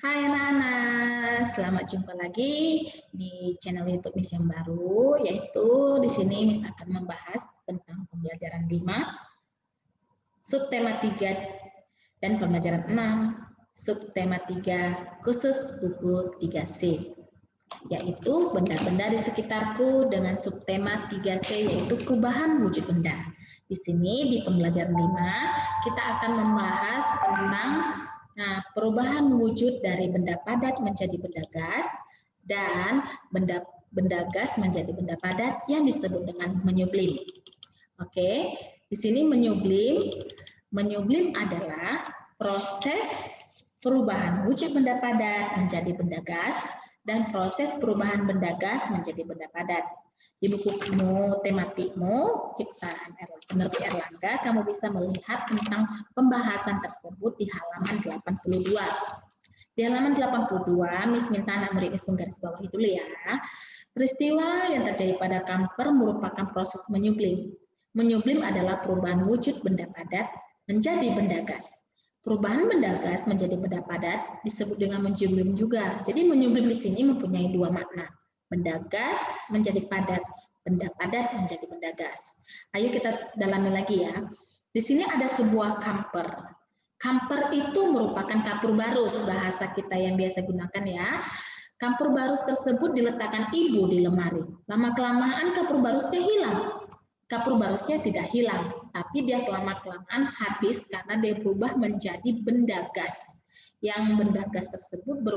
Hai anak-anak, selamat jumpa lagi di channel YouTube Miss yang baru, yaitu di sini Miss akan membahas tentang pembelajaran 5, subtema 3 dan pembelajaran 6, subtema 3 khusus buku 3C, yaitu benda-benda di sekitarku dengan subtema 3C yaitu perubahan wujud benda. Di sini di pembelajaran 5 kita akan membahas tentang perubahan wujud dari benda padat menjadi benda gas dan benda gas menjadi benda padat yang disebut dengan menyublim. Oke, di sini menyublim adalah proses perubahan wujud benda padat menjadi benda gas dan proses perubahan benda gas menjadi benda padat. Di bukumu tematikmu ciptaan penerbit Erlangga, kamu bisa melihat tentang pembahasan tersebut di halaman 82. Di halaman 82, Miss minta anak murid Miss menggarisbawahi dulu ya. Peristiwa yang terjadi pada kamper merupakan proses menyublim. Menyublim adalah perubahan wujud benda padat menjadi benda gas. Perubahan benda gas menjadi benda padat disebut dengan menyublim juga. Jadi menyublim di sini mempunyai dua makna. Benda gas menjadi padat, benda padat menjadi benda gas. Ayo kita dalami lagi ya. Di sini ada sebuah kamper. Kamper itu merupakan kapur barus, bahasa kita yang biasa gunakan ya. Kapur barus tersebut diletakkan ibu di lemari. Lama-kelamaan kapur barusnya hilang. Kapur barusnya tidak hilang, tapi dia lama-kelamaan habis karena dia berubah menjadi benda gas. Yang benda gas tersebut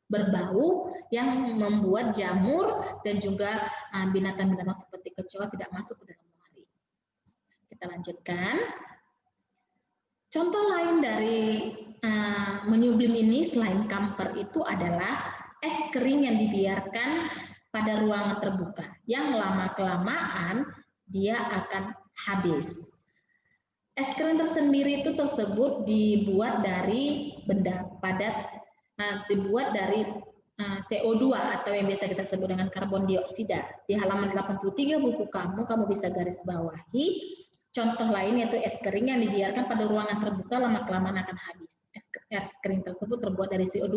berbau yang membuat jamur dan juga binatang-binatang seperti kecoa tidak masuk ke dalam lemari. Kita lanjutkan. Contoh lain dari menyublim ini selain kamper itu adalah es kering yang dibiarkan pada ruangan terbuka, yang lama-kelamaan dia akan habis. Es kering tersebut dibuat dari benda padat, dibuat dari CO2 atau yang biasa kita sebut dengan karbon dioksida. Di halaman 83 buku kamu bisa garis bawahi contoh lain yaitu es kering yang dibiarkan pada ruangan terbuka lama-kelamaan akan habis. Es kering tersebut terbuat dari CO2.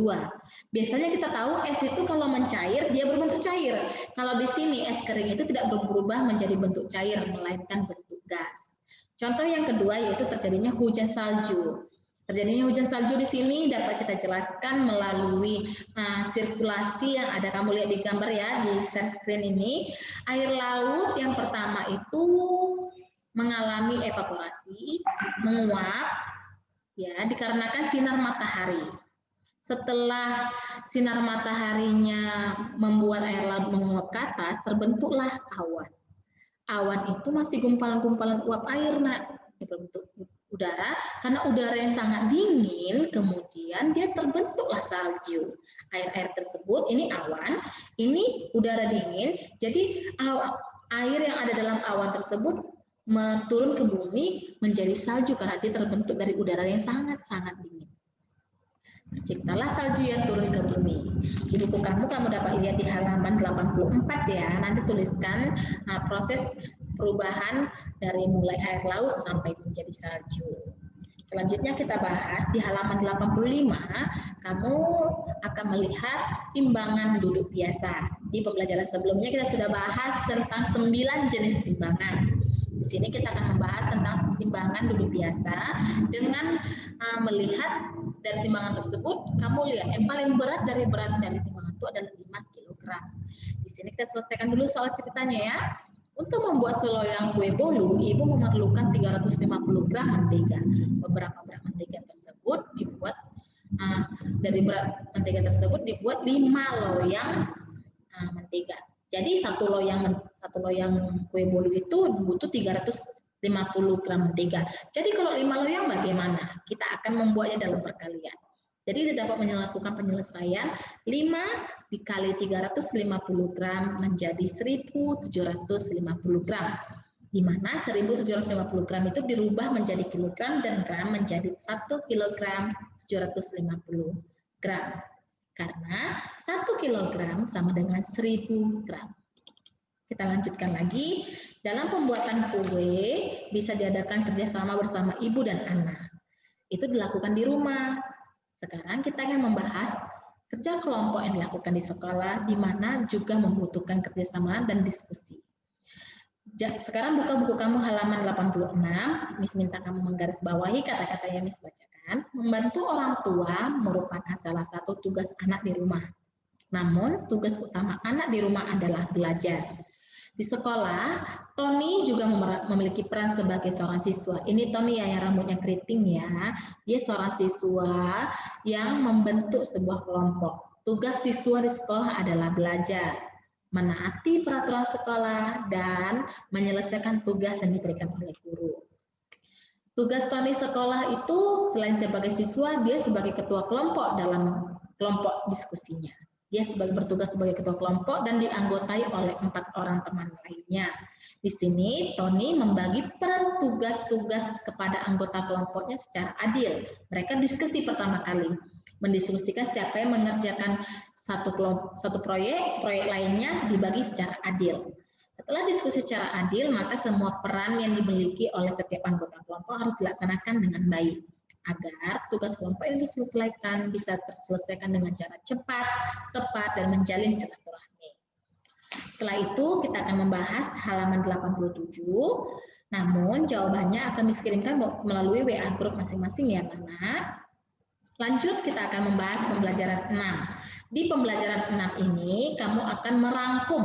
Biasanya kita tahu es itu kalau mencair dia berbentuk cair. Kalau di sini es kering itu tidak berubah menjadi bentuk cair melainkan bentuk gas. Contoh yang kedua yaitu terjadinya hujan salju. Terjadinya hujan salju di sini dapat kita jelaskan melalui sirkulasi yang ada kamu lihat di gambar ya di share screen ini. Air laut yang pertama itu mengalami evaporasi, menguap ya dikarenakan sinar matahari. Setelah sinar mataharinya membuat air laut menguap ke atas, terbentuklah awan. Awan itu masih gumpalan-gumpalan uap air, nak, berbentuk udara. Karena udara yang sangat dingin, kemudian dia terbentuklah salju. Air-air tersebut, ini awan, ini udara dingin. Jadi air yang ada dalam awan tersebut turun ke bumi menjadi salju karena dia terbentuk dari udara yang sangat-sangat dingin. Terciptalah salju yang turun ke bumi. Di buku kamu dapat lihat di halaman 84 ya. Nanti tuliskan proses perubahan dari mulai air laut sampai menjadi salju. Selanjutnya kita bahas di halaman 85, kamu akan melihat timbangan duduk biasa. Di pembelajaran sebelumnya kita sudah bahas tentang 9 jenis timbangan. Di sini kita akan membahas tentang timbangan duduk biasa dengan melihat dari timbangan tersebut, kamu lihat yang paling berat dari timbangan itu adalah 5 kg. Di sini kita selesaikan dulu soal ceritanya ya. Untuk membuat seloyang kue bolu, ibu memerlukan 350 gram mentega. Beberapa berat mentega tersebut dibuat dari berat mentega tersebut dibuat 5 loyang mentega. Jadi satu loyang kue bolu itu butuh 350 gram mentega. Jadi kalau 5 loyang bagaimana? Kita akan membuatnya dalam perkalian. Jadi dapat melakukan penyelesaian 5 dikali 350 gram menjadi 1750 gram. Di mana 1750 gram itu dirubah menjadi kilogram dan gram menjadi 1 kilogram 750 gram. Karena 1 kilogram sama dengan 1000 gram. Kita lanjutkan lagi. Dalam pembuatan kue bisa diadakan kerjasama bersama ibu dan anak. Itu dilakukan di rumah. Sekarang kita akan membahas Kerja kelompok yang dilakukan di sekolah, di mana juga membutuhkan kerjasama dan diskusi. Sekarang buka buku kamu halaman 86, Miss minta kamu menggarisbawahi kata-kata yang Miss bacakan. Membantu orang tua merupakan salah satu tugas anak di rumah. Namun, tugas utama anak di rumah adalah belajar. Di sekolah, Tony juga memiliki peran sebagai seorang siswa. Ini Tony yang rambutnya keriting ya. Dia seorang siswa yang membentuk sebuah kelompok. Tugas siswa di sekolah adalah belajar, menaati peraturan sekolah, dan menyelesaikan tugas yang diberikan oleh guru. Tugas Tony sekolah itu selain sebagai siswa, dia sebagai ketua kelompok dalam kelompok diskusinya. Dia bertugas sebagai ketua kelompok dan dianggotai oleh 4 orang teman lainnya. Di sini Tony membagi peran tugas-tugas kepada anggota kelompoknya secara adil. Mereka diskusi pertama kali, mendiskusikan siapa yang mengerjakan satu proyek lainnya dibagi secara adil. Setelah diskusi secara adil, maka semua peran yang dimiliki oleh setiap anggota kelompok harus dilaksanakan dengan baik, agar tugas kelompok yang diselesaikan bisa terselesaikan dengan cara cepat, tepat, dan menjalin silaturahmi. Setelah itu, kita akan membahas halaman 87, namun jawabannya akan dikirimkan melalui WA group masing-masing ya, anak. Lanjut, kita akan membahas pembelajaran 6. Di pembelajaran 6 ini, kamu akan merangkum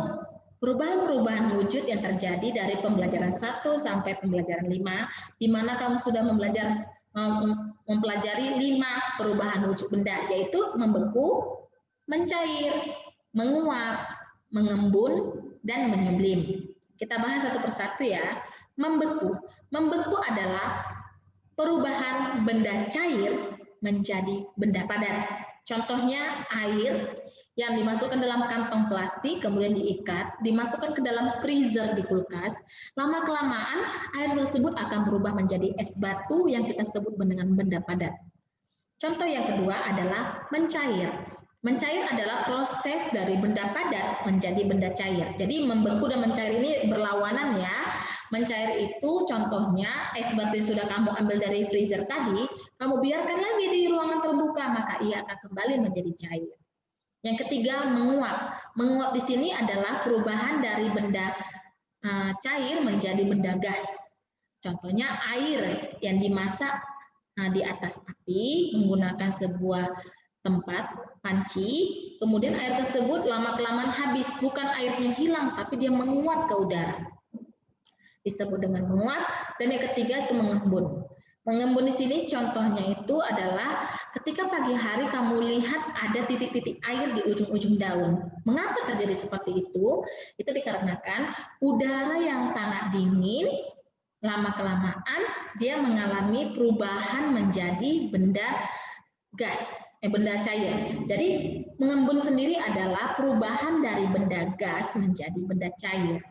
perubahan-perubahan wujud yang terjadi dari pembelajaran 1 sampai pembelajaran 5, di mana kamu sudah mempelajari 5 perubahan wujud benda, yaitu membeku, mencair, menguap, mengembun, dan menyublim. Kita bahas satu persatu ya. Membeku. Membeku adalah perubahan benda cair menjadi benda padat. Contohnya air yang dimasukkan dalam kantong plastik, kemudian diikat, dimasukkan ke dalam freezer di kulkas, lama-kelamaan air tersebut akan berubah menjadi es batu yang kita sebut dengan benda padat. Contoh yang kedua adalah mencair. Mencair adalah proses dari benda padat menjadi benda cair. Jadi membeku dan mencair ini berlawanan ya. Mencair itu contohnya es batu yang sudah kamu ambil dari freezer tadi, kamu biarkan lagi di ruangan terbuka, maka ia akan kembali menjadi cair. Yang ketiga, menguap. Menguap di sini adalah perubahan dari benda cair menjadi benda gas. Contohnya air yang dimasak di atas api menggunakan sebuah tempat, panci, kemudian air tersebut lama-kelamaan habis. Bukan airnya hilang, tapi dia menguap ke udara. Disebut dengan menguap. Dan yang ketiga itu mengembun. Mengembun di sini contohnya itu adalah ketika pagi hari kamu lihat ada titik-titik air di ujung-ujung daun. Mengapa terjadi seperti itu? Itu dikarenakan udara yang sangat dingin, lama-kelamaan dia mengalami perubahan menjadi benda gas, benda cair. Jadi mengembun sendiri adalah perubahan dari benda gas menjadi benda cair.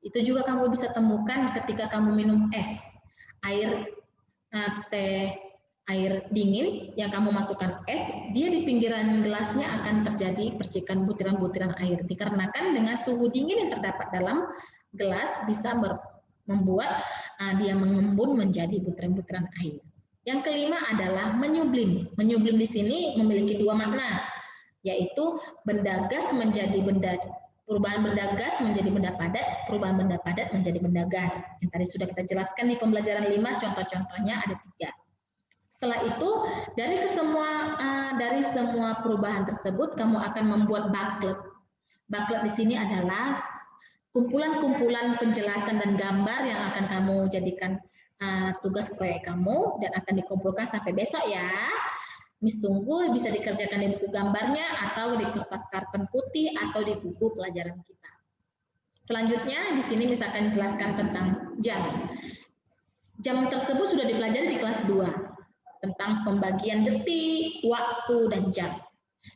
Itu juga kamu bisa temukan ketika kamu minum es. Air dingin yang kamu masukkan es, dia di pinggiran gelasnya akan terjadi percikan butiran-butiran air. Dikarenakan dengan suhu dingin yang terdapat dalam gelas bisa membuat dia mengembun menjadi butiran-butiran air. Yang kelima adalah menyublim. Menyublim di sini memiliki 2 makna, yaitu benda gas menjadi benda perubahan benda gas menjadi benda padat, perubahan benda padat menjadi benda gas. Yang tadi sudah kita jelaskan di pembelajaran 5, contoh-contohnya ada 3. Setelah itu, dari semua perubahan tersebut, kamu akan membuat booklet. Booklet di sini adalah kumpulan-kumpulan penjelasan dan gambar yang akan kamu jadikan tugas proyek kamu dan akan dikumpulkan sampai besok ya. Miss tunggu bisa dikerjakan di buku gambarnya atau di kertas karton putih atau di buku pelajaran kita. Selanjutnya di sini misalkan jelaskan tentang jam. Jam tersebut sudah dipelajari di kelas 2 tentang pembagian detik, waktu, dan jam.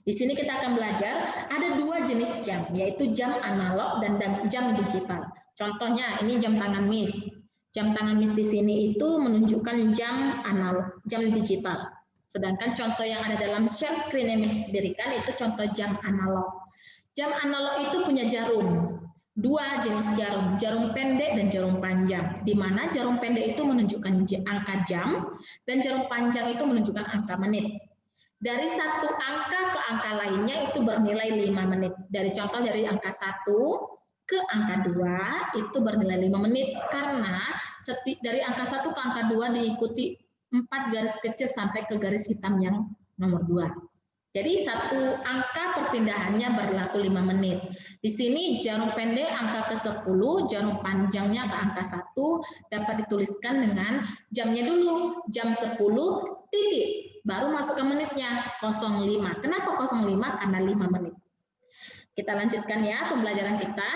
Di sini kita akan belajar ada 2 jenis jam, yaitu jam analog dan jam digital. Contohnya ini jam tangan Miss. Jam tangan Miss di sini itu menunjukkan jam analog, jam digital. Sedangkan contoh yang ada dalam share screen yang Miss berikan itu contoh jam analog. Jam analog itu punya jarum. 2 jenis jarum, jarum pendek dan jarum panjang. Di mana jarum pendek itu menunjukkan angka jam dan jarum panjang itu menunjukkan angka menit. dari satu angka ke angka lainnya itu bernilai 5 menit. Dari contoh dari angka 1 ke angka 2 itu bernilai 5 menit karena dari angka 1 ke angka 2 diikuti 4 garis kecil sampai ke garis hitam yang nomor 2. Jadi satu angka perpindahannya berlaku 5 menit. Di sini jarum pendek angka ke-10, jarum panjangnya ke angka 1 dapat dituliskan dengan jamnya dulu, jam 10 titik. Baru masuk ke menitnya, 05. Kenapa 05? Karena 5 menit. Kita lanjutkan ya pembelajaran kita.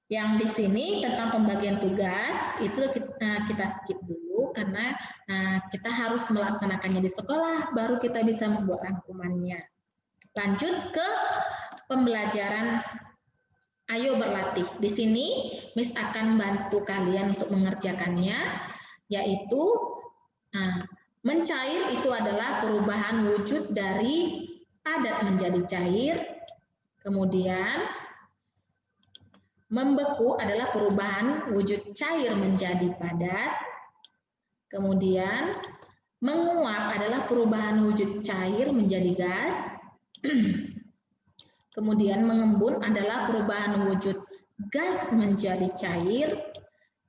Yang di sini tentang pembagian tugas, itu kita skip dulu karena kita harus melaksanakannya di sekolah, baru kita bisa membuat rangkumannya. Lanjut ke pembelajaran ayo berlatih. Di sini Miss akan bantu kalian untuk mengerjakannya, yaitu mencair itu adalah perubahan wujud dari padat menjadi cair, kemudian membeku adalah perubahan wujud cair menjadi padat, kemudian menguap adalah perubahan wujud cair menjadi gas, kemudian mengembun adalah perubahan wujud gas menjadi cair,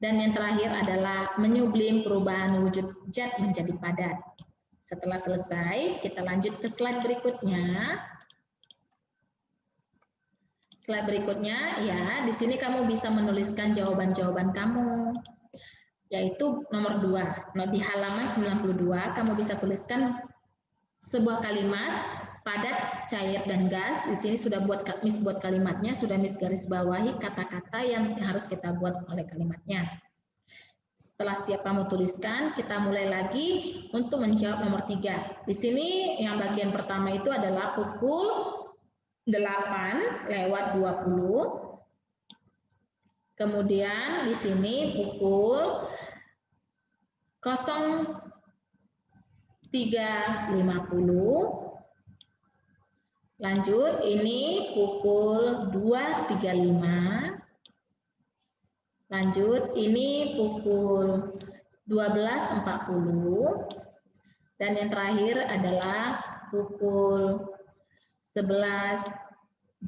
dan yang terakhir adalah menyublim perubahan wujud zat menjadi padat. Setelah selesai, kita lanjut ke slide berikutnya. Slide berikutnya, ya, di sini kamu bisa menuliskan jawaban-jawaban kamu, yaitu nomor 2. Nah, di halaman 92, kamu bisa tuliskan sebuah kalimat, padat, cair, dan gas. Di sini sudah Miss buat kalimatnya, sudah Miss garis bawahi kata-kata yang harus kita buat oleh kalimatnya. Setelah siap kamu tuliskan, kita mulai lagi untuk menjawab nomor 3. Di sini yang bagian pertama itu adalah pukul 8:20. Kemudian di sini pukul 03.50. Lanjut, ini pukul 2.35. Lanjut, ini pukul 12.40. Dan yang terakhir adalah pukul 11.20.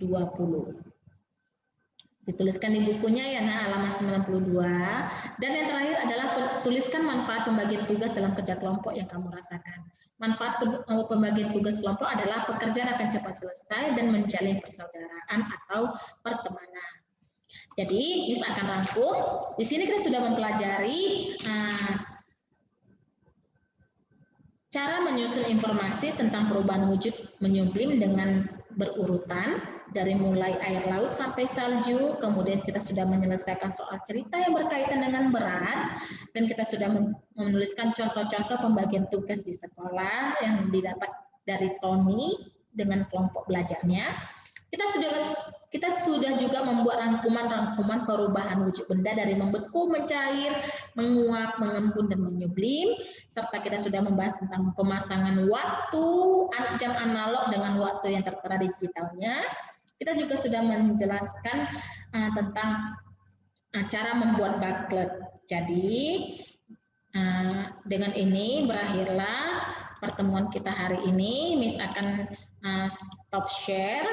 Dituliskan di bukunya ya, halaman 92. Dan yang terakhir adalah tuliskan manfaat pembagian tugas dalam kerja kelompok yang kamu rasakan. Manfaat pembagian tugas kelompok adalah pekerjaan akan cepat selesai dan menjalin persaudaraan atau pertemanan. Jadi, Miss akan rangkum. Di sini kita sudah mempelajari cara menyusun informasi tentang perubahan wujud menyublim dengan berurutan dari mulai air laut sampai salju. Kemudian kita sudah menyelesaikan soal cerita yang berkaitan dengan berat, dan kita sudah menuliskan contoh-contoh pembagian tugas di sekolah yang didapat dari Tony dengan kelompok belajarnya. Kita sudah juga membuat rangkuman-rangkuman perubahan wujud benda dari membeku, mencair, menguap, mengembun, dan menyublim, serta kita sudah membahas tentang pemasangan waktu jam analog dengan waktu yang tertera digitalnya. Kita juga sudah menjelaskan tentang cara membuat booklet. Jadi dengan ini berakhirlah pertemuan kita hari ini. Miss akan stop share.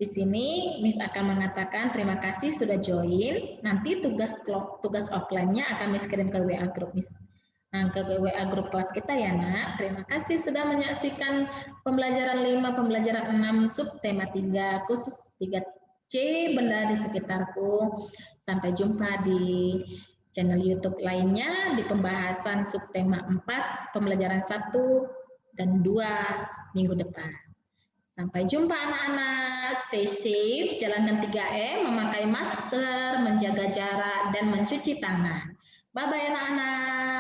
Di sini Miss akan mengatakan terima kasih sudah join. Nanti tugas offline-nya akan Miss kirim ke WA group Miss. Ke WA grup kelas kita ya nak. Terima kasih sudah menyaksikan pembelajaran 5, pembelajaran 6, subtema 3, khusus 3C, benda di sekitarku. Sampai jumpa di channel YouTube lainnya di pembahasan subtema 4, pembelajaran 1 dan 2 minggu depan. Sampai jumpa anak-anak, stay safe, jalankan 3M, memakai masker, menjaga jarak, dan mencuci tangan. Bye-bye anak-anak.